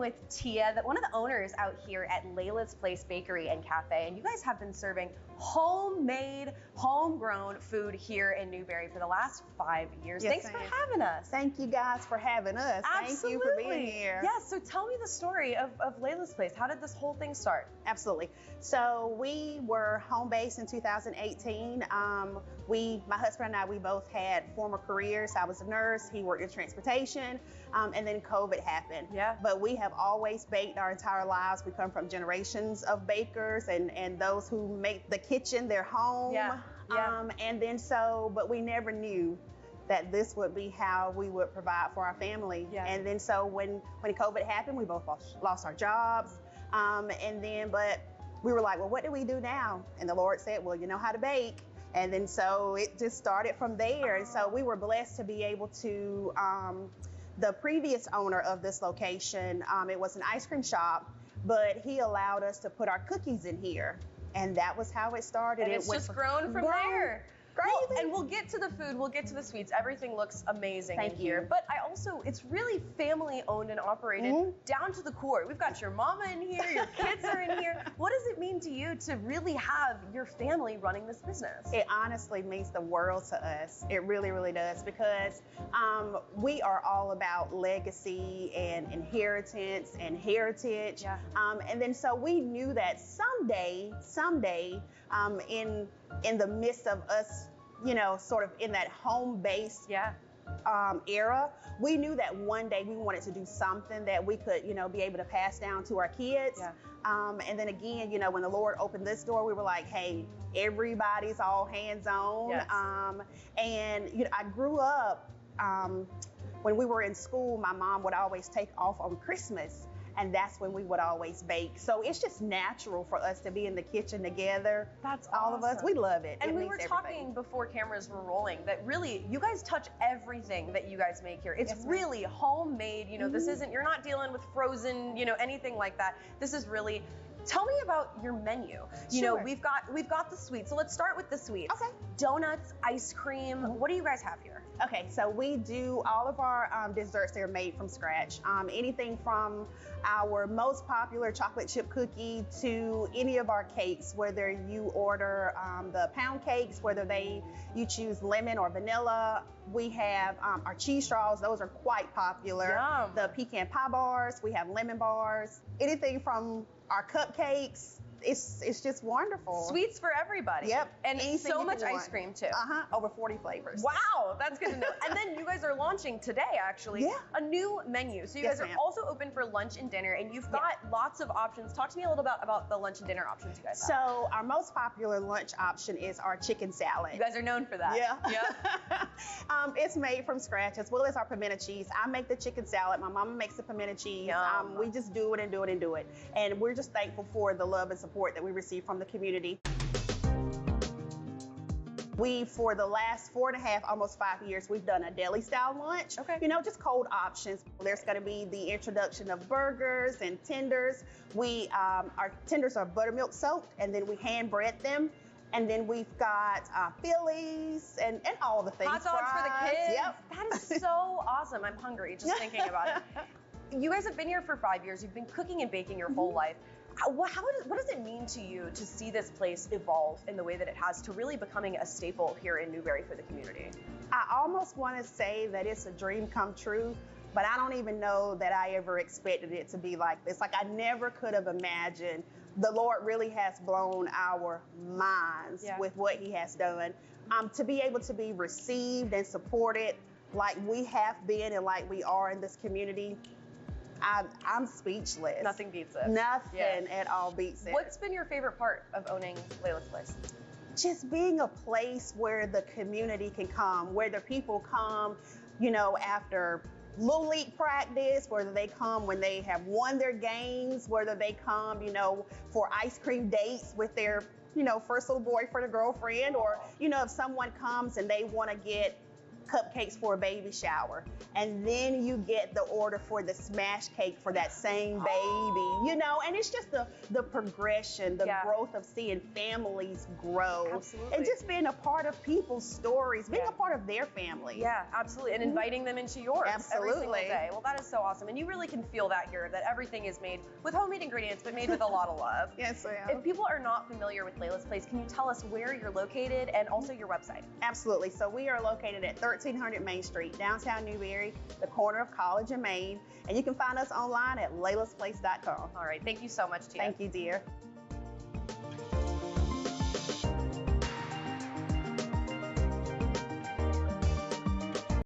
with Tia, one of the owners out here at Laila's Place Bakery and Cafe, and you guys have been serving homemade, homegrown food here in Newberry for the last 5 years. Yes, Thanks for having us. Thank you guys for having us. Absolutely. Thank you for being here. Yes, so tell me the story of Laila's Place. How did this whole thing start? Absolutely. So we were home based in 2018. My husband and I, we both had former careers. I was a nurse, he worked in transportation, and then COVID happened. Yeah. But we have always baked our entire lives. We come from generations of bakers and those who make the kitchen their home. Yeah. But we never knew that this would be how we would provide for our family. Yeah. And then so when COVID happened, we both lost our jobs. But we were like, well, what do we do now? And the Lord said, well, you know how to bake. And then so it just started from there. And so we were blessed to be able to, the previous owner of this location, it was an ice cream shop, but he allowed us to put our cookies in here. And that was how it started. And it's just grown from there. Crazy. Well, and we'll get to the food, we'll get to the sweets. Everything looks amazing Thank in here. you. But it's really family owned and operated down to the core. We've got your mama in here, your kids are in here. What does it mean to you to really have your family running this business? It honestly means the world to us. It really, really does, because we are all about legacy and inheritance and heritage. Yeah. And then so we knew that someday, in the midst of us, sort of in that home-based era, we knew that one day we wanted to do something that we could, be able to pass down to our kids. Yeah. And then again, when the Lord opened this door, we were like, hey, everybody's all hands-on. Yes. I grew up, when we were in school, my mom would always take off on Christmas. And that's when we would always bake. So it's just natural for us to be in the kitchen together. That's all awesome. of us. We love it. And it we means were everything. talking before cameras were rolling that really you guys touch everything that you guys make here. It's really homemade. This isn't, you're not dealing with frozen, anything like that. This is really. Tell me about your menu. Sure. We've got the sweets. So let's start with the sweets. Okay. Donuts, ice cream. What do you guys have here? Okay, so we do all of our desserts. They're made from scratch. Anything from our most popular chocolate chip cookie to any of our cakes, whether you order the pound cakes, whether you choose lemon or vanilla. We have our cheese straws. Those are quite popular. Yum. The pecan pie bars. We have lemon bars. Anything from our cupcakes. It's just wonderful. Sweets for everybody. Yep. And anything so you much can ice want. cream too. Over 40 flavors. Wow, that's good to know. And then you guys are launching today, actually, a new menu. So you guys are also open for lunch and dinner, and you've got lots of options. Talk to me a little bit about the lunch and dinner options you guys have. So our most popular lunch option is our chicken salad. You guys are known for that. Yeah. It's made from scratch, as well as our pimento cheese. I make the chicken salad. My mama makes the pimento cheese. We just do it and do it and do it. And we're just thankful for the love and support that we receive from the community. For the last 4.5, almost 5 years, we've done a deli style lunch. Okay. Just cold options. There's going to be the introduction of burgers and tenders. Our tenders are buttermilk soaked, and then we hand bread them. And then we've got Phillies and all the things. Hot dogs for the kids. Yep. That is so awesome. I'm hungry just thinking about it. You guys have been here for 5 years. You've been cooking and baking your whole life. What does it mean to you to see this place evolve in the way that it has to really becoming a staple here in Newberry for the community? I almost want to say that it's a dream come true, but I don't even know that I ever expected it to be like this. Like, I never could have imagined. The Lord really has blown our minds with what he has done. To be able to be received and supported like we have been and like we are in this community, I'm speechless. Nothing beats it. Nothing at all beats it. What's been your favorite part of owning Laila's Place? Just being a place where the community can come, where the people come, after Little League practice, whether they come when they have won their games, whether they come, for ice cream dates with their, first little boyfriend or girlfriend, or, if someone comes and they want to get cupcakes for a baby shower. And then you get the order for the smash cake for that same baby, you know, and it's just the progression, the growth of seeing families grow. Absolutely. And just being a part of people's stories, being a part of their family. Yeah, absolutely. And inviting them into yours every single Absolutely. day. Well, that is so awesome. And you really can feel that here, that everything is made with homemade ingredients, but made with a lot of love. Yes, ma'am. If people are not familiar with Laila's Place, can you tell us where you're located and also your website? Absolutely. So we are located at 1300 Main Street, downtown Newberry, the corner of College and Main. And you can find us online at lailasplace.com. All right. Thank you so much, Tia. Thank you, dear.